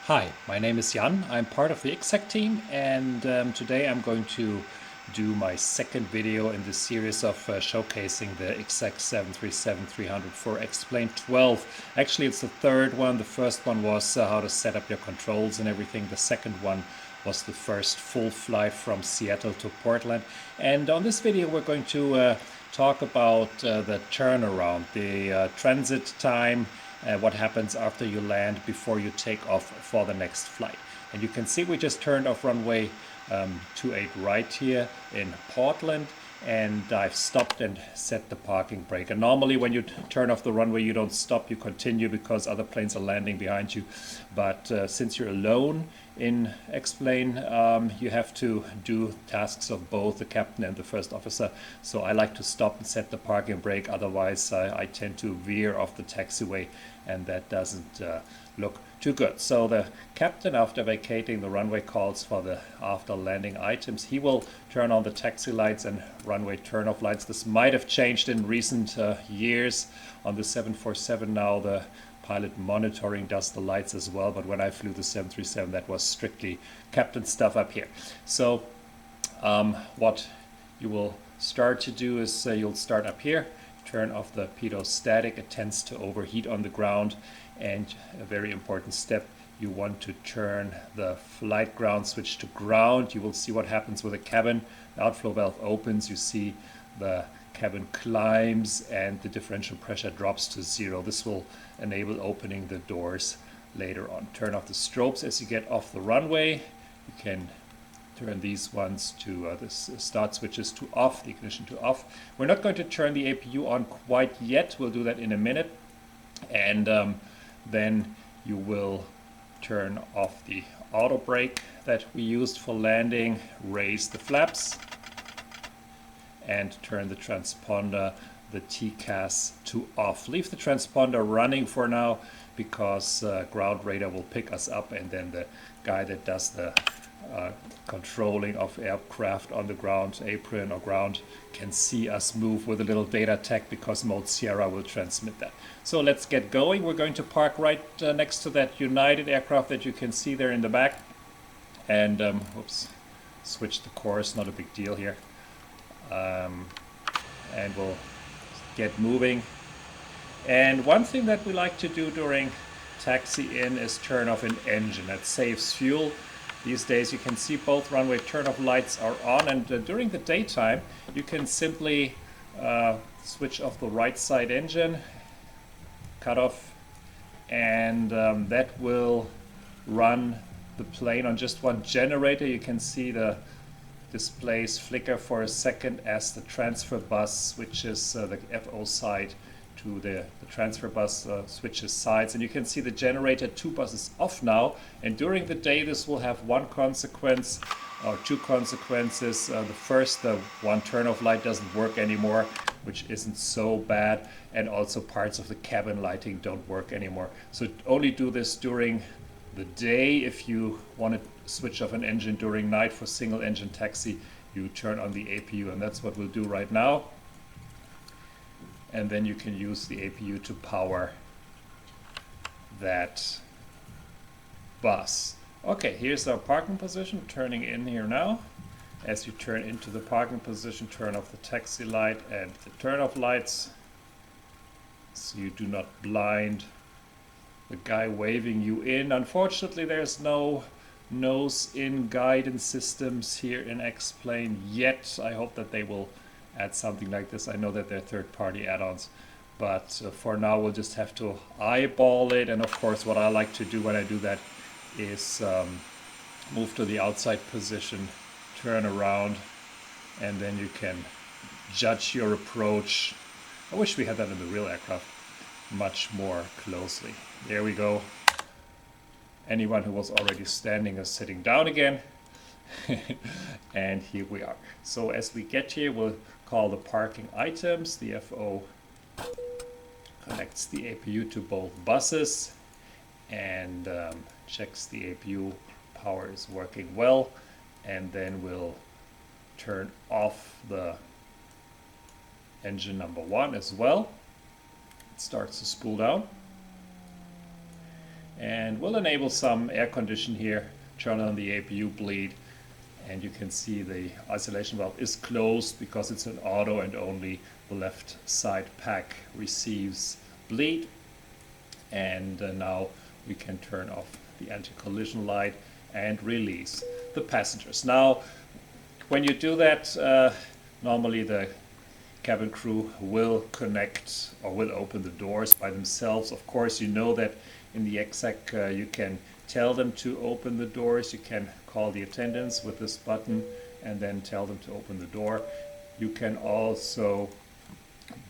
Hi, my name is Jan. I'm part of the IXEG team, and today I'm going to do my second video in this series of showcasing the IXEG 737-300 for Explain 12. Actually, it's the third one. The first one was how to set up your controls and everything. The second one was the first full flight from Seattle to Portland. And on this video, we're going to talk about the turnaround, the transit time, what happens after you land before you take off for the next flight. And you can see we just turned off runway 28 right here in Portland, and I've stopped and set the parking brake. And normally when you turn off the runway, you don't stop, you continue because other planes are landing behind you. But since you're alone in Explain, you have to do tasks of both the captain and the first officer. So I like to stop and set the parking brake, otherwise I tend to veer off the taxiway, and that doesn't look too good. So the captain, after vacating the runway, calls for the after landing items. He will turn on the taxi lights and runway turn-off lights. This might have changed in recent years. On the 747 now, the pilot monitoring does the lights as well, but when I flew the 737, that was strictly captain stuff up here. So what you will start to do is you'll start up here, turn off the pitot static. It tends to overheat on the ground. And a very important step, you want to turn the flight ground switch to ground. You will see what happens with the cabin. The outflow valve opens, you see the cabin climbs and the differential pressure drops to zero. This will enable opening the doors later on. Turn off the strobes as you get off the runway. You can turn these ones to the start switches to off, the ignition to off. We're not going to turn the APU on quite yet. We'll do that in a minute. And then you will turn off the auto brake that we used for landing, raise the flaps, and turn the transponder, the TCAS, to off. Leave the transponder running for now because ground radar will pick us up, and then the guy that does the controlling of aircraft on the ground, apron or ground, can see us move with a little data tag because Mode Sierra will transmit that. So let's get going. We're going to park right next to that United aircraft that you can see there in the back. And oops, switch the course, not a big deal here. And we'll get moving. And one thing that we like to do during taxi in is turn off an engine. That saves fuel. These days you can see both runway turn-off lights are on, and during the daytime you can simply switch off the right side engine, cut off, and that will run the plane on just one generator. You can see the displays flicker for a second as the transfer bus switches the FO side to the transfer bus switches sides, and you can see the generator 2 bus is off now. And during the day this will have one consequence or two consequences. The first, the one turn-off light doesn't work anymore, which isn't so bad, and also parts of the cabin lighting don't work anymore. So only do this during the day. If you want to switch off an engine during night for single engine taxi, you turn on the APU, and that's what we'll do right now. And then you can use the APU to power that bus. Okay, here's our parking position, turning in here now. As you turn into the parking position, turn off the taxi light and the turn-off lights so you do not blind the guy waving you in. Unfortunately, there's no nose-in guidance systems here in Explain yet. I hope that they will add something like this. I know that they're third-party add-ons, but for now we'll just have to eyeball it. And of course what I like to do when I do that is move to the outside position, turn around, and then you can judge your approach. I wish we had that in the real aircraft much more closely. There we go. Anyone who was already standing is sitting down again. And here we are. So as we get here, we'll call the parking items. The FO connects the APU to both buses and checks the APU power is working well, and then we'll turn off the engine number 1 as well. It starts to spool down. and we'll enable some air condition here, turn on the APU bleed, and you can see the isolation valve is closed because it's an auto and only the left side pack receives bleed. And now we can turn off the anti-collision light and release the passengers. Now, when you do that, normally the cabin crew will connect or will open the doors by themselves. Of course, you know that in the IXEG you can tell them to open the doors. You can call the attendants with this button and then tell them to open the door. You can also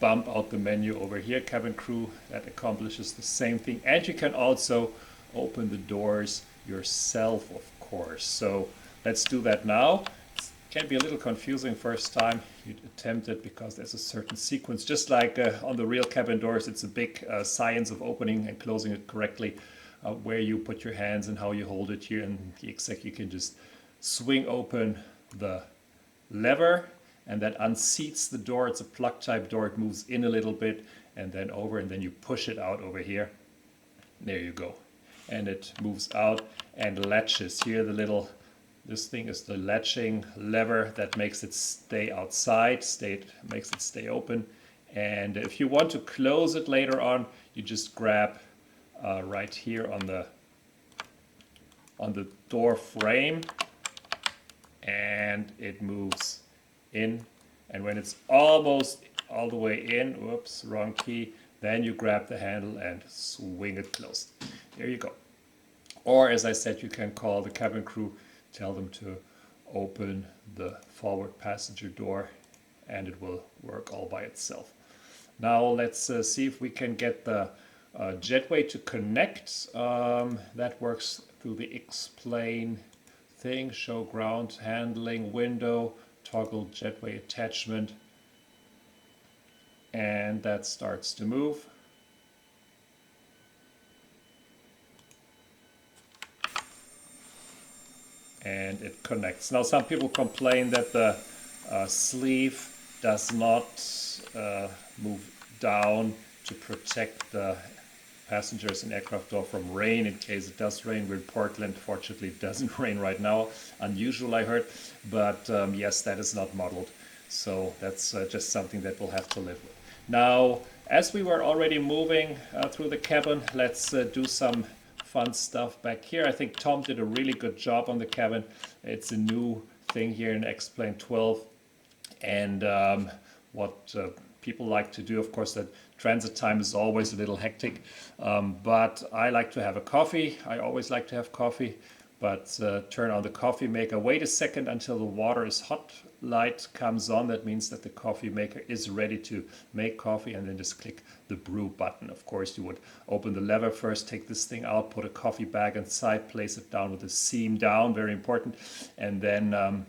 bump out the menu over here, cabin crew, that accomplishes the same thing. And you can also open the doors yourself, of course. So let's do that now. It can be a little confusing first time you attempt it because there's a certain sequence. Just like on the real cabin doors, it's a big science of opening and closing it correctly, where you put your hands and how you hold it. Here in the IXEG, you can just swing open the lever and that unseats the door. It's a plug type door. It moves in a little bit and then over, and then you push it out over here. There you go. And it moves out and latches. Here the little, this thing is the latching lever that makes it stay outside, makes it stay open. And if you want to close it later on, you just grab right here on the door frame, and it moves in. And when it's almost all the way in, whoops, wrong key, then you grab the handle and swing it closed. There you go. Or as I said, you can call the cabin crew, tell them to open the forward passenger door, and it will work all by itself. Now let's see if we can get the jetway to connect. That works through the X-plane thing, show ground handling window, toggle jetway attachment, and that starts to move. And it connects. Now some people complain that the sleeve does not move down to protect the passengers in aircraft door from rain in case it does rain. We're in Portland. Fortunately, it doesn't rain right now. Unusual, I heard. But yes, that is not modeled. So that's just something that we'll have to live with. Now, as we were already moving through the cabin, let's do some fun stuff back here. I think Tom did a really good job on the cabin. It's a new thing here in X-Plane 12. And what people like to do, of course, that transit time is always a little hectic. But I like to have a coffee. I always like to have coffee. But turn on the coffee maker. Wait a second until the water is hot. Light comes on. That means that the coffee maker is ready to make coffee, and then just click the brew button. Of course, you would open the lever first, take this thing out, put a coffee bag inside, place it down with the seam down, very important, and then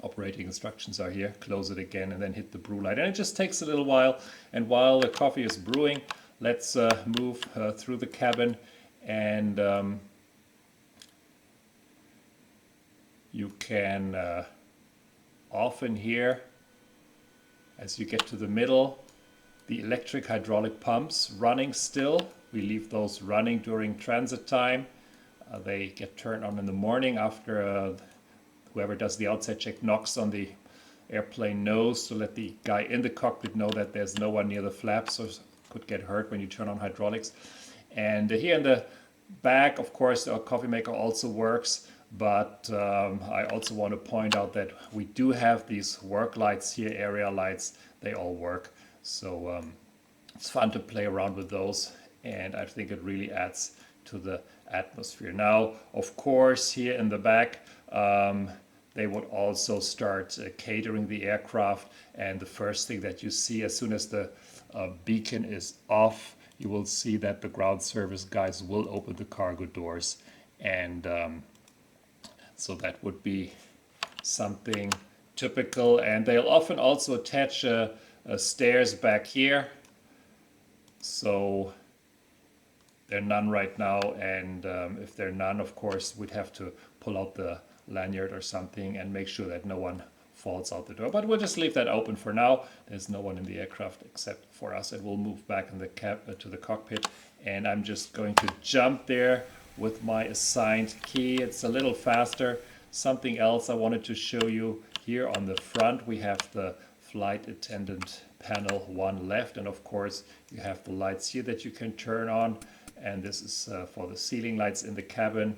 operating instructions are here. Close it again and then hit the brew light. And it just takes a little while. And while the coffee is brewing, let's move through the cabin, and you can often hear, as you get to the middle, the electric hydraulic pumps running still. We leave those running during transit time. They get turned on in the morning after whoever does the outside check knocks on the airplane nose to let the guy in the cockpit know that there's no one near the flaps, so could get hurt when you turn on hydraulics. And here in the back, of course, our coffee maker also works. But I also want to point out that we do have these work lights here, area lights. They all work. So it's fun to play around with those. And I think it really adds to the atmosphere. Now, of course, here in the back, they would also start catering the aircraft. And the first thing that you see as soon as the beacon is off, you will see that the ground service guys will open the cargo doors. And so that would be something typical. And they'll often also attach stairs back here. So there are none right now. And if there are none, of course, we'd have to pull out the lanyard or something and make sure that no one falls out the door. But we'll just leave that open for now. There's no one in the aircraft except for us. And we'll move back in the to the cockpit and I'm just going to jump there with my assigned key. It's a little faster. Something else I wanted to show you here on the front, we have the flight attendant panel 1 left, and of course you have the lights here that you can turn on, and this is for the ceiling lights in the cabin.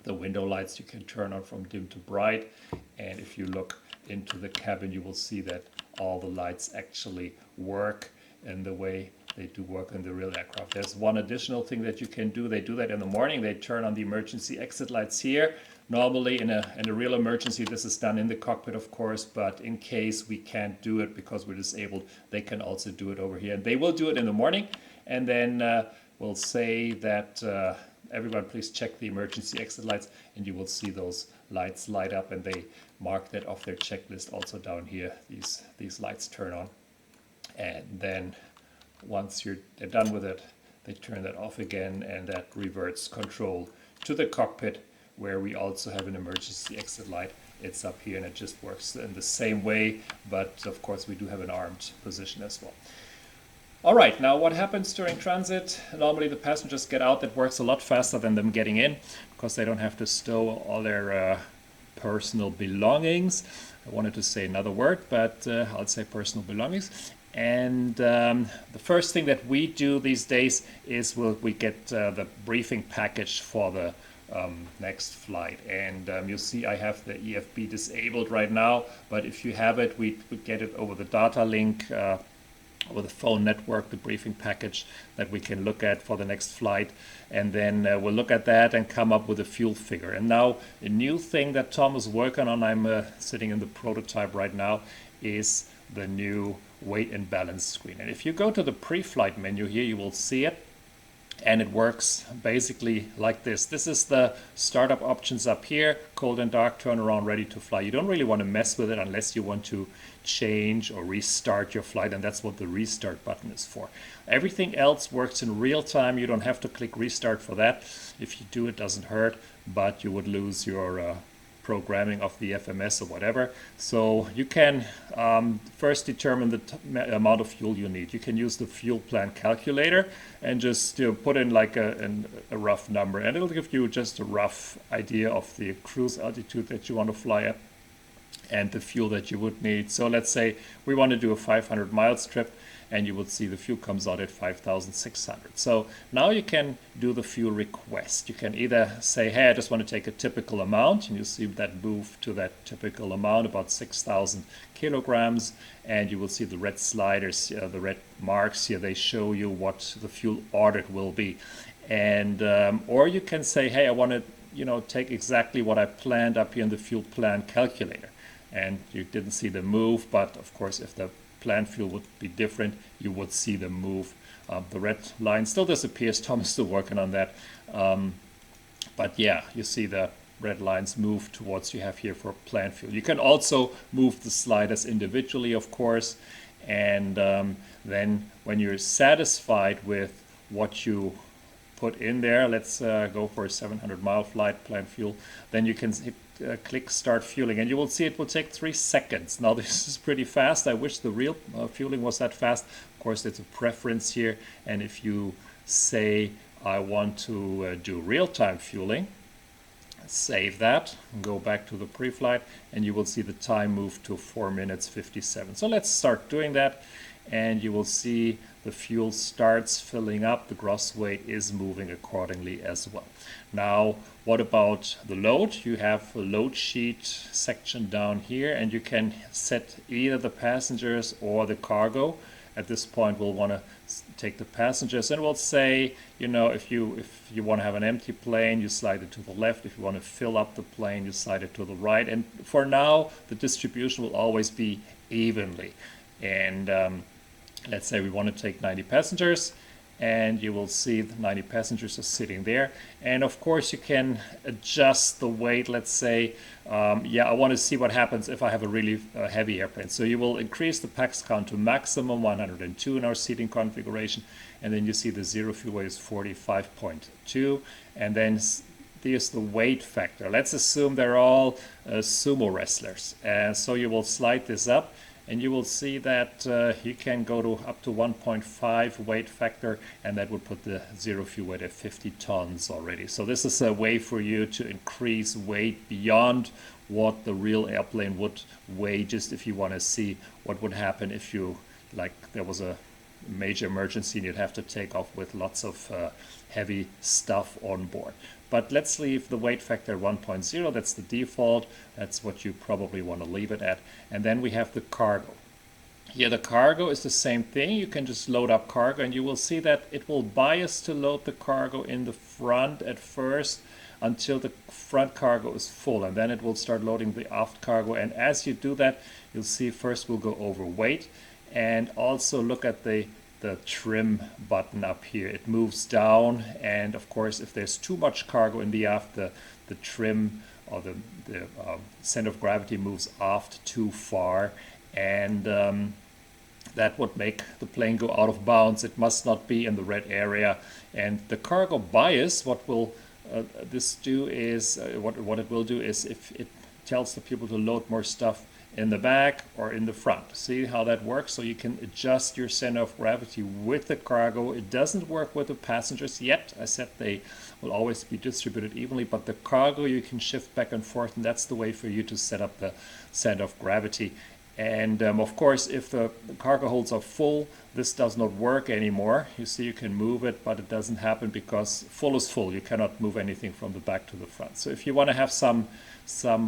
The window lights you can turn on from dim to bright, and if you look into the cabin you will see that all the lights actually work in the way they do work in the real aircraft. There's one additional thing that you can do. They do that in the morning. They turn on the emergency exit lights here. Normally in a real emergency this is done in the cockpit, of course, but in case we can't do it because we're disabled, they can also do it over here. And they will do it in the morning, and then we'll say that everyone please check the emergency exit lights, and you will see those lights light up, and they mark that off their checklist also down here. These lights turn on, and then once they're done with it, they turn that off again, and that reverts control to the cockpit, where we also have an emergency exit light. It's up here, and it just works in the same way, but of course we do have an armed position as well. All right, now what happens during transit? Normally the passengers get out. That works a lot faster than them getting in, because they don't have to stow all their personal belongings. I wanted to say another word, but I'll say personal belongings. And the first thing that we do these days is we get the briefing package for the next flight. And you'll see I have the EFB disabled right now, but if you have it, we get it over the data link over the phone network, the briefing package that we can look at for the next flight, and then we'll look at that and come up with a fuel figure. And now a new thing that Tom is working on, I'm sitting in the prototype right now, is the new weight and balance screen. And if you go to the pre-flight menu here, you will see it, and it works basically like this. This is the startup options up here: cold and dark, turnaround, ready to fly. You don't really want to mess with it unless you want to change or restart your flight, and that's what the restart button is for. Everything else works in real time. You don't have to click restart for that. If you do, it doesn't hurt, but you would lose your programming of the FMS or whatever. So you can first determine the amount of fuel you need. You can use the fuel plan calculator and just put in like a rough number, and it'll give you just a rough idea of the cruise altitude that you want to fly at and the fuel that you would need. So let's say we want to do a 500 miles trip, and you would see the fuel comes out at 5,600. So now you can do the fuel request. You can either say, hey, I just want to take a typical amount, and you see that move to that typical amount, about 6,000 kilograms, and you will see the red sliders, the red marks here, they show you what the fuel ordered will be. And or you can say, hey, I want to take exactly what I planned up here in the fuel plan calculator. And you didn't see the move, but of course if the planned fuel would be different, you would see the move. The red line still disappears. Tom is still working on that. But yeah, you see the red lines move towards you have here for planned fuel. You can also move the sliders individually, of course. And then when you're satisfied with what you put in there, let's go for a 700-mile flight, planned fuel, then you can hit click start fueling, and you will see it will take 3 seconds. Now this is pretty fast. I wish the real fueling was that fast. Of course, it's a preference here, and if you say I want to do real-time fueling, save that and go back to the pre-flight, and you will see the time move to 4 minutes 57. So let's start doing that, and you will see the fuel starts filling up. The gross weight is moving accordingly as well. Now, what about the load? You have a load sheet section down here, and you can set either the passengers or the cargo. At this point, we'll want to take the passengers, and we'll say, if you want to have an empty plane, you slide it to the left. If you want to fill up the plane, you slide it to the right. And for now, the distribution will always be evenly. And let's say we want to take 90 passengers, and you will see the 90 passengers are sitting there. And of course you can adjust the weight. Let's say, I want to see what happens if I have a really heavy airplane. So you will increase the pax count to maximum 102 in our seating configuration, and then you see the zero fuel weight is 45.2, and then here's the weight factor. Let's assume they're all sumo wrestlers, and so you will slide this up, and you will see that you can go to up to 1.5 weight factor, and that would put the zero fuel weight at 50 tons already. So this is a way for you to increase weight beyond what the real airplane would weigh, just if you want to see what would happen if you, like, there was a major emergency and you'd have to take off with lots of heavy stuff on board. But let's leave the weight factor at 1.0. That's the default. That's what you probably want to leave it at. And then we have the cargo. Here the cargo is the same thing. You can just load up cargo, and you will see that it will bias to load the cargo in the front at first until the front cargo is full, and then it will start loading the aft cargo. And as you do that, you'll see first we'll go over weight, and also look at the trim button up here. It moves down, and of course if there's too much cargo in the aft, the trim or the center of gravity moves aft too far, and that would make the plane go out of bounds. It must not be in the red area. And the cargo bias, what will this do is, what it will do is, if it tells the people to load more stuff in the back or in the front. See how that works? So you can adjust your center of gravity with the cargo. It doesn't work with the passengers yet. I said they will always be distributed evenly, but the cargo you can shift back and forth, and that's the way for you to set up the center of gravity. And of course, if the cargo holds are full, this does not work anymore. You see, you can move it, but it doesn't happen because full is full. You cannot move anything from the back to the front. So if you want to have some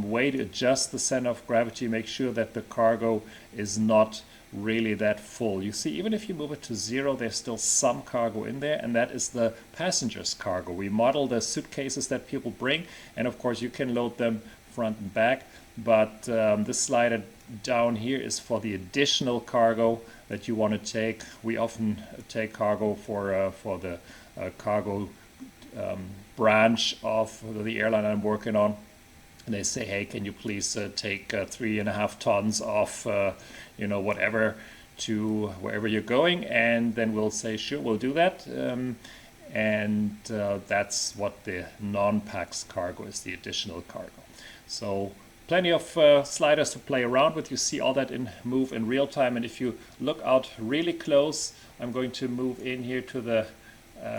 way to adjust the center of gravity, make sure that the cargo is not really that full. You see, even if you move it to 0, there's still some cargo in there, and that is the passengers' cargo. We model the suitcases that people bring, and of course you can load them front and back, but this slider down here is for the additional cargo that you want to take. We often take cargo for the cargo branch of the airline I'm working on. And they say, hey, can you please take 3.5 tons of, whatever to wherever you're going? And then we'll say, sure, we'll do that. And that's what the non-PAX cargo is, the additional cargo. So plenty of sliders to play around with. You see all that move in real time. And if you look out really close, I'm going to move in here to the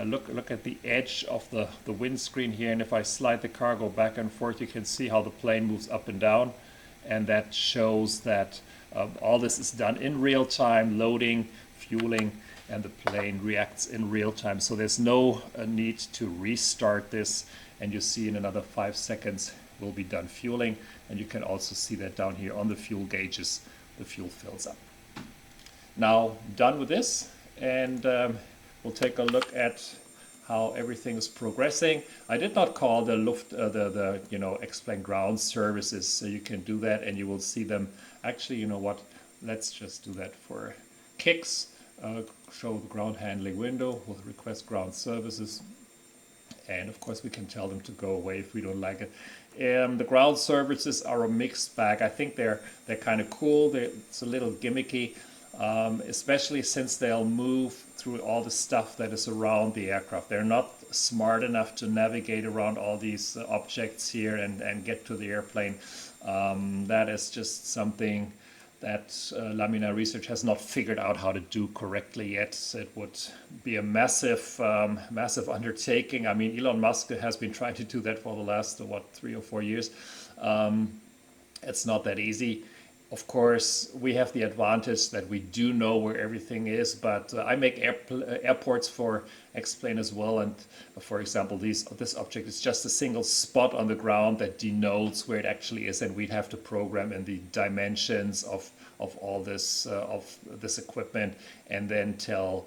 look at the edge of the windscreen here, and if I slide the cargo back and forth, you can see how the plane moves up and down, and that shows that all this is done in real time, loading, fueling, and the plane reacts in real time. So there's no need to restart this, and you see in another 5 seconds we'll be done fueling, and you can also see that down here on the fuel gauges the fuel fills up. Now done with this, and we'll take a look at how everything is progressing. I did not call the X-Plane ground services, so you can do that, and you will see them. Actually, you know what? Let's just do that for kicks. Show the ground handling window. We'll request ground services, and of course we can tell them to go away if we don't like it. The ground services are a mixed bag. I think they're kind of cool. It's a little gimmicky. Especially since they'll move through all the stuff that is around the aircraft. They're not smart enough to navigate around all these objects here and get to the airplane. That is just something that Laminar Research has not figured out how to do correctly yet. It would be a massive undertaking. I mean, Elon Musk has been trying to do that for the last, 3 or 4 years. It's not that easy. Of course, we have the advantage that we do know where everything is, but I make airports for X-Plane as well. And for example, this object is just a single spot on the ground that denotes where it actually is, and we'd have to program in the dimensions of all this equipment, and then tell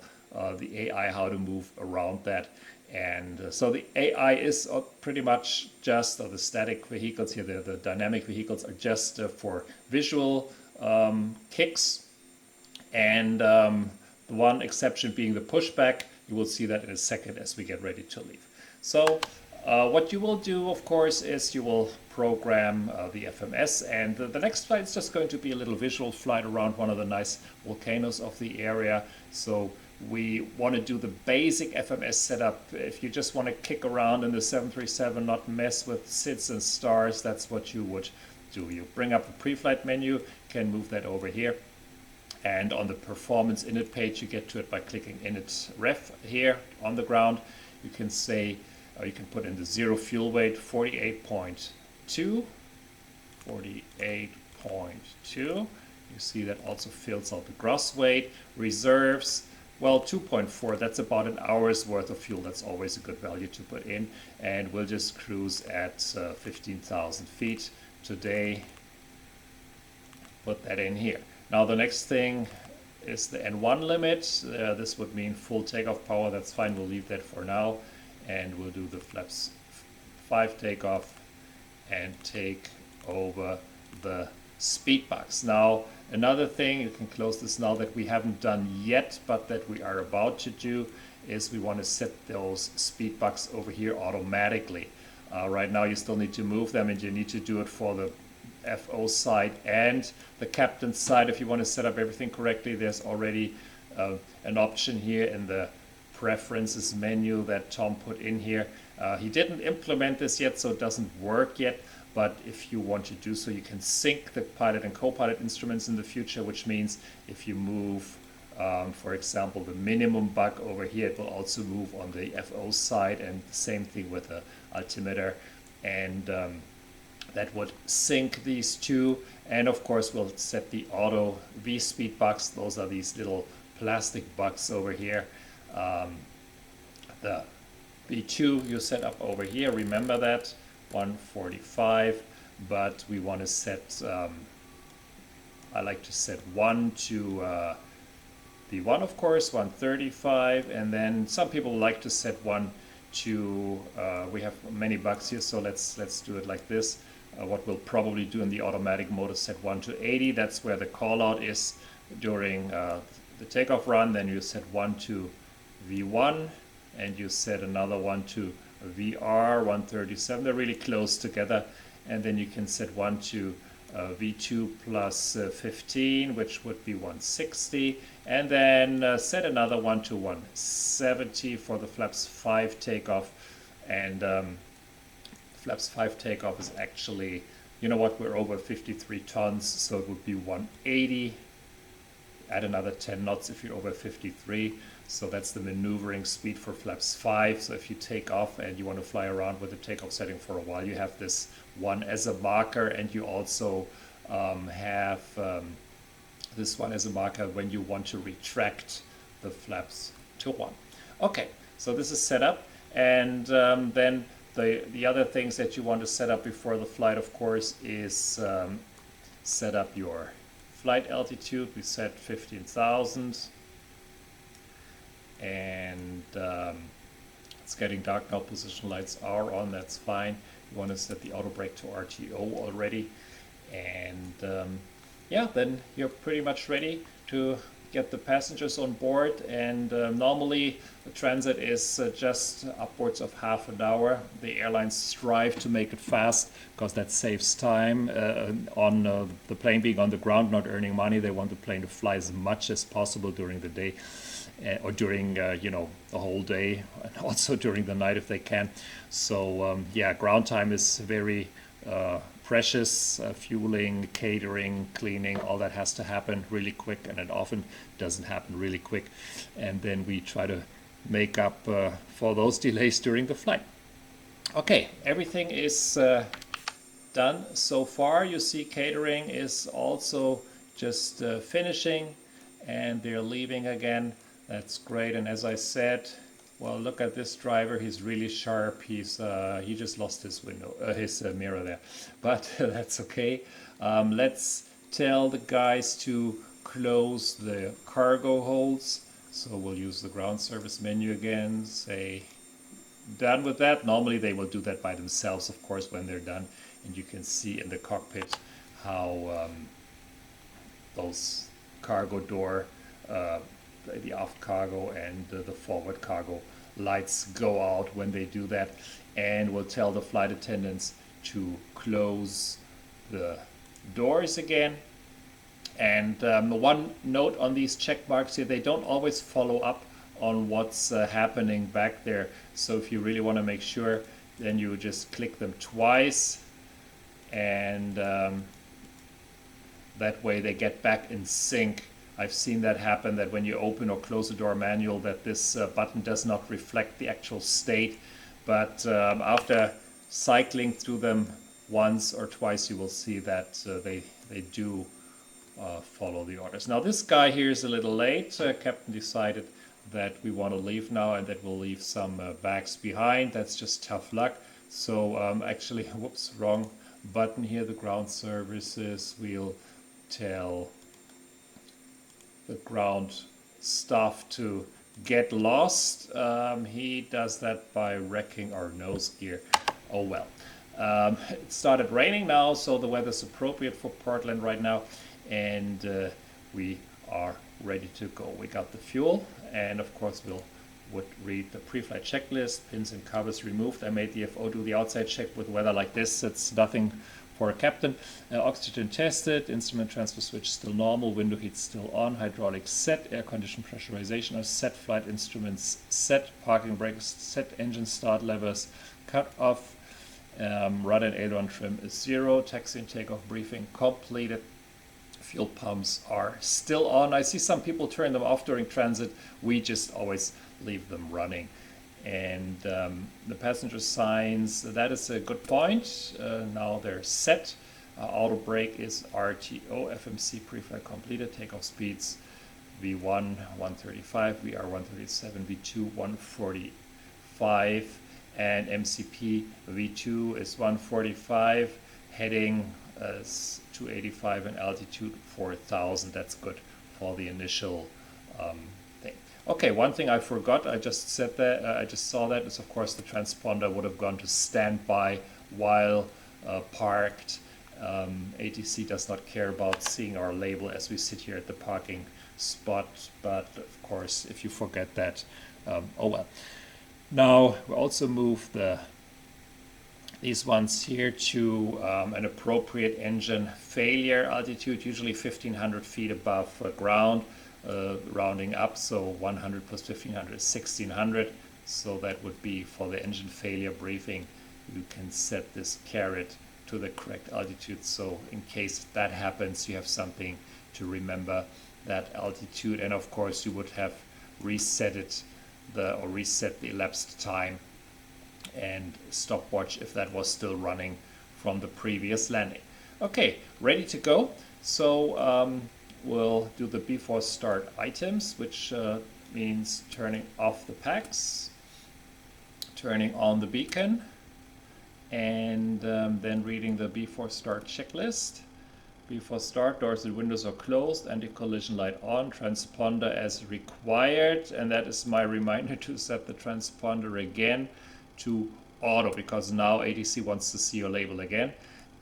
the AI how to move around that. And so the AI is pretty much just, the static vehicles here, the dynamic vehicles are just for visual kicks. And the one exception being the pushback. You will see that in a second as we get ready to leave. So what you will do, of course, is you will program the FMS. And the next flight is just going to be a little visual flight around one of the nice volcanoes of the area. So we want to do the basic FMS setup. If you just want to kick around in the 737, not mess with SIDS and stars, that's what you would do. You bring up the pre-flight menu, can move that over here. And on the performance init page, you get to it by clicking init ref here on the ground. You can say, you can put in the zero fuel weight, 48.2, 48.2. You see that also fills out the gross weight. Reserves, well, 2.4, that's about an hour's worth of fuel. That's always a good value to put in. And we'll just cruise at 15,000 feet today. Put that in here. Now the next thing is the N1 limit. This would mean full takeoff power. That's fine. We'll leave that for now. And we'll do the flaps 5 takeoff and take over the speed box. Now another thing, you can close this now, that we haven't done yet but that we are about to do is we want to set those speed bucks over here automatically. Right now you still need to move them, and you need to do it for the FO side and the captain's side. If you want to set up everything correctly, there's already an option here in the preferences menu that Tom put in here. He didn't implement this yet, so it doesn't work yet, but if you want to do so, you can sync the pilot and co-pilot instruments in the future, which means if you move for example the minimum buck over here, it will also move on the FO side, and the same thing with the altimeter, and that would sync these two. And of course we'll set the auto V speed bucks. Those are these little plastic bucks over here. The V2 you set up over here, remember that, 145, but we want to set, I like to set 1 to V1 of course, 135, and then some people like to set 1 to, we have many bucks here, so let's do it like this. What we'll probably do in the automatic mode is set 1 to 80. That's where the call out is during the takeoff run. Then you set 1 to V1 and you set another one to VR 137. They're really close together. And then you can set 1 to V2 plus 15, which would be 160. And then set another one to 170 for the flaps 5 takeoff. And flaps 5 takeoff is actually, you know what, we're over 53 tons, so it would be 180. Add another 10 knots if you're over 53. So that's the maneuvering speed for flaps 5. So if you take off and you want to fly around with the takeoff setting for a while, you have this one as a marker, and you also have this one as a marker when you want to retract the flaps to 1. Okay, so this is set up, and then the other things that you want to set up before the flight, of course, is set up your flight altitude. We set 15,000, and it's getting dark now. Position lights are on, that's fine. You want to set the auto brake to RTO already, and yeah, then you're pretty much ready to get the passengers on board. And normally the transit is just upwards of half an hour. The airlines strive to make it fast because that saves time on the plane being on the ground, not earning money. They want the plane to fly as much as possible during the day, or during you know, the whole day, and also during the night if they can. So yeah, ground time is very precious. Fueling, catering, cleaning, all that has to happen really quick, and it often doesn't happen really quick. And then we try to make up for those delays during the flight. Okay, everything is done so far. You see catering is also just finishing, and they're leaving again. That's great. And as I said, well, look at this driver. He's really sharp. He's he just lost his window, his mirror there, but that's okay. Let's tell the guys to close the cargo holds. So we'll use the ground service menu again. Say done with that. Normally they will do that by themselves, of course, when they're done. And you can see in the cockpit how those cargo door, the aft cargo and the forward cargo lights go out when they do that. And we'll tell the flight attendants to close the doors again. And one note on these check marks here, they don't always follow up on what's happening back there. So if you really want to make sure, then you just click them twice, and that way they get back in sync I've seen that happen, that when you open or close a door manual, that this button does not reflect the actual state. But after cycling through them once or twice, you will see that they do follow the orders. Now this guy here is a little late. Captain decided that we want to leave now and that we'll leave some bags behind. That's just tough luck. So actually, whoops, wrong button here. The ground services will tell the ground staff to get lost. He does that by wrecking our nose gear. Oh well. It started raining now, so the weather's appropriate for Portland right now, and we are ready to go. We got the fuel, and of course would read the pre-flight checklist. Pins and covers removed. I made the FO do the outside check. With weather like this, it's nothing for a captain. Oxygen tested, instrument transfer switch still normal, window heat still on, hydraulics set, air condition pressurization are set, flight instruments set, parking brakes set, engine start levers cut off, rudder and aileron trim is 0, taxi and takeoff briefing completed. Fuel pumps are still on. I see some people turn them off during transit. We just always leave them running. And the passenger signs, that is a good point. Now they're set. Auto brake is RTO, FMC pre-flight completed. Takeoff speeds V1 135, VR 137, V2 145, and MCP V2 is 145, heading 285 and altitude 4000. That's good for the initial thing. Okay, one thing I forgot, I just said that, I just saw that, is of course the transponder would have gone to standby while parked. ATC does not care about seeing our label as we sit here at the parking spot, but of course if you forget that, oh well. Now we also move these ones here to an appropriate engine failure altitude, usually 1500 feet above ground, rounding up, so 100 plus 1500 is 1600. So that would be for the engine failure briefing. You can set this caret to the correct altitude, so in case that happens, you have something to remember, that altitude. And of course you would have reset the elapsed time and stopwatch if that was still running from the previous landing. Okay, ready to go. So we'll do the before start items, which means turning off the packs, turning on the beacon, and then reading the before start checklist. Before start, doors and windows are closed, anti-collision light on, transponder as required, and that is my reminder to set the transponder again to auto, because now ATC wants to see your label again.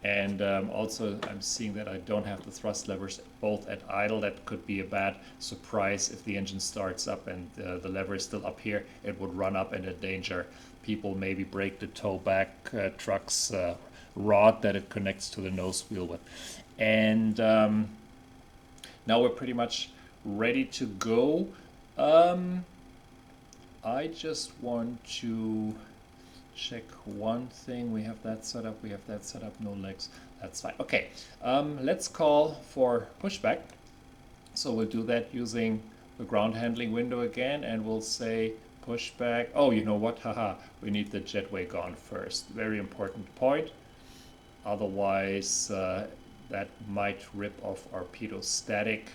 And also I'm seeing that I don't have the thrust levers both at idle. That could be a bad surprise if the engine starts up and the lever is still up here. It would run up and endanger people, maybe break the tow back truck's rod that it connects to the nose wheel with. And now we're pretty much ready to go. I just want to check one thing. We have that set up, no legs, that's fine. Okay, let's call for pushback. So we'll do that using the ground handling window again, and we'll say pushback. Oh, you know what, haha, we need the jetway gone first. Very important point. Otherwise, that might rip off our pitot static.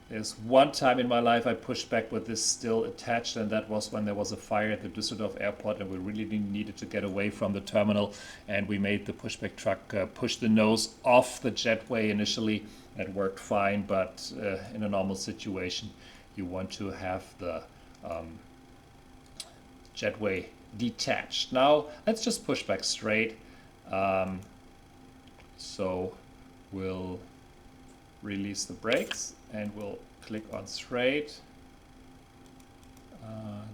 There's one time in my life I pushed back with this still attached, and that was when there was a fire at the Düsseldorf airport and we really needed to get away from the terminal, and we made the pushback truck push the nose off the jetway initially. That worked fine, but in a normal situation you want to have the jetway detached. Now let's just push back straight. So we'll release the brakes and we'll click on straight.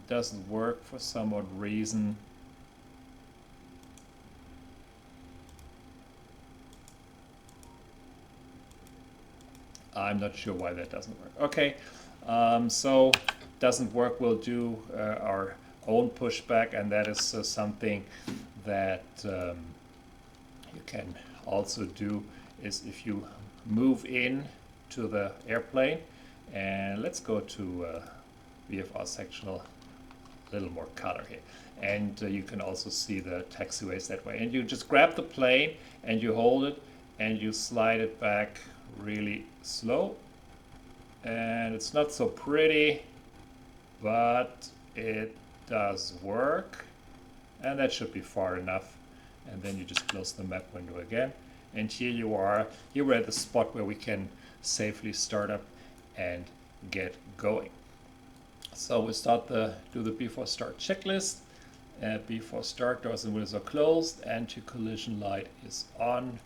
Doesn't work for some odd reason. I'm not sure why that doesn't work. Okay, so doesn't work. We'll do our own pushback, and that is something that you can also do, is if you move in to the airplane, and let's go to VFR sectional, a little more color here, and you can also see the taxiways that way. And you just grab the plane and you hold it and you slide it back really slow, and it's not so pretty, but it does work, and that should be far enough. And then you just close the map window again, and here you are. Here we're at the spot where we can safely start up and get going. So we do the before start checklist. Before start, doors and windows are closed, anti-collision light is on,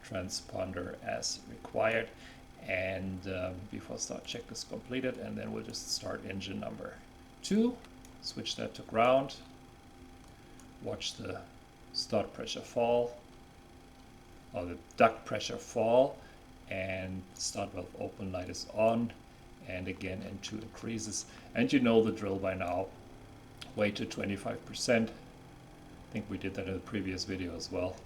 transponder as required, and before start checklist completed. And then we'll just start engine number 2, switch that to ground, watch the start pressure fall, or the duct pressure fall, and start valve open light is on, and again N2 increases. And you know the drill by now. Weight to 25%. I think we did that in the previous video as well.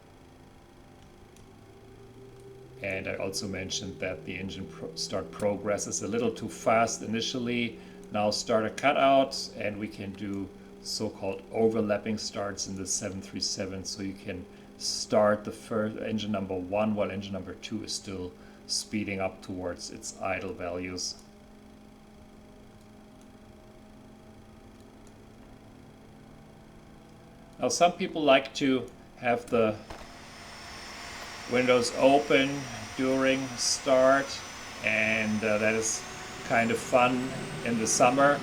And I also mentioned that the engine start progress is a little too fast initially. Now start a cutout, and we can do so-called overlapping starts in the 737, so you can start the first engine number 1 while engine number 2 is still speeding up towards its idle values. Now some people like to have the windows open during start, and that is kind of fun in the summer,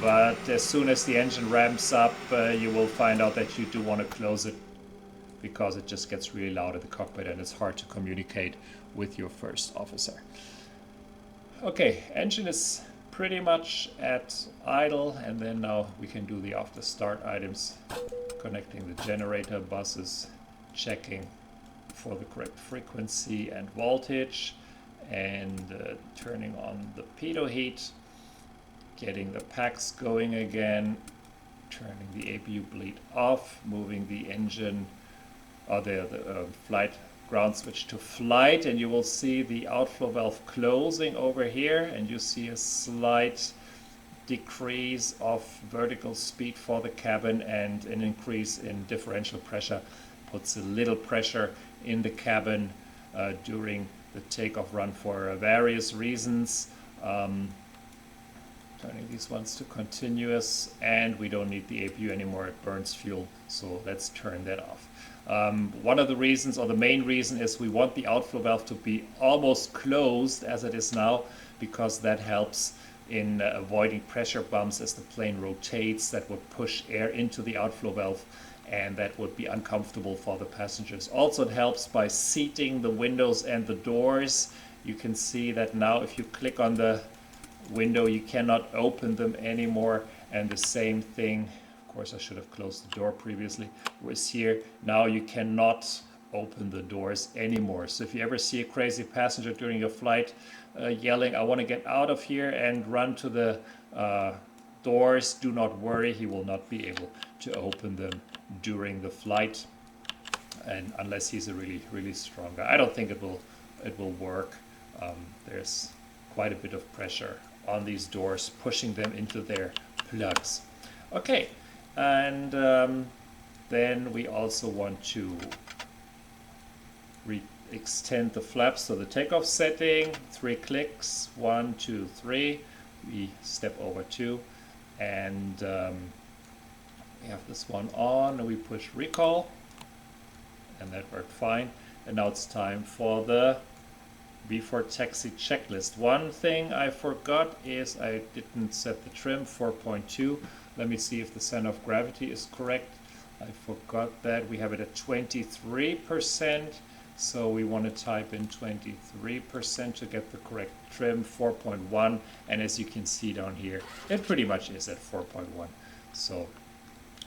but as soon as the engine ramps up, you will find out that you do want to close it, because it just gets really loud in the cockpit and it's hard to communicate with your first officer. Okay, engine is pretty much at idle, and then now we can do the after start items, connecting the generator buses, checking for the correct frequency and voltage, and turning on the pitot heat, getting the packs going again, turning the APU bleed off, moving the engine or the flight ground switch to flight, and you will see the outflow valve closing over here, and you see a slight decrease of vertical speed for the cabin and an increase in differential pressure. Puts a little pressure in the cabin during the takeoff run for various reasons. Turning these ones to continuous, and we don't need the APU anymore, it burns fuel, so let's turn that off. One of the reasons, or the main reason, is we want the outflow valve to be almost closed as it is now, because that helps in avoiding pressure bumps as the plane rotates. That would push air into the outflow valve, and that would be uncomfortable for the passengers. Also, it helps by seating the windows and the doors. You can see that now if you click on the window, you cannot open them anymore, and the same thing, of course I should have closed the door previously, was here. Now you cannot open the doors anymore. So if you ever see a crazy passenger during your flight yelling, "I want to get out of here," and run to the doors, do not worry, he will not be able to open them during the flight, and unless he's a really strong guy. I don't think it will work. There's quite a bit of pressure on these doors, pushing them into their plugs. Okay, and then we also want to extend the flaps. So the takeoff setting, 3 clicks, 1, 2, 3. We step over 2, and we have this one on, and we push recall, and that worked fine. And now it's time for the before taxi checklist. One thing I forgot is I didn't set the trim 4.2. Let me see if the center of gravity is correct. I forgot that. We have it at 23%, so we want to type in 23% to get the correct trim, 4.1, and as you can see down here, it pretty much is at 4.1. So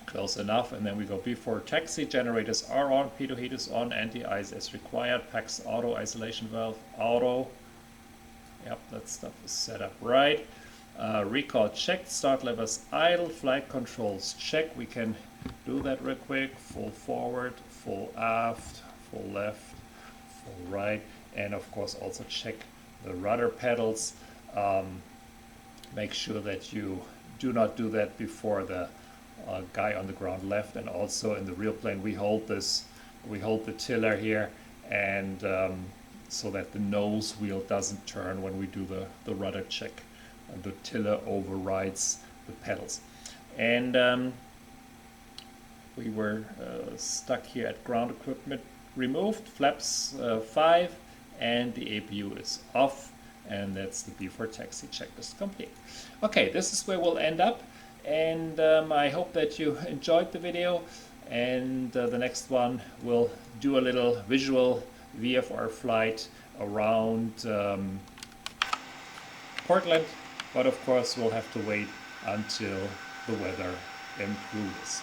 close enough. And then we go before taxi, generators are on, pitot heat is on, anti-ice as required, packs auto, isolation valve auto. Yep, that stuff is set up right. Recall checked, start levers idle, flight controls check. We can do that real quick. Full forward, full aft, full left, full right, and of course also check the rudder pedals. Make sure that you do not do that before the guy on the ground left. And also in the real plane, we hold the tiller here, and so that the nose wheel doesn't turn when we do the rudder check. And the tiller overrides the pedals. And we were stuck here at ground equipment removed, flaps 5, and the APU is off, and that's the before taxi checklist complete. Okay, this is where we'll end up, and I hope that you enjoyed the video, and the next one we'll do a little visual VFR flight around Portland, but of course we'll have to wait until the weather improves.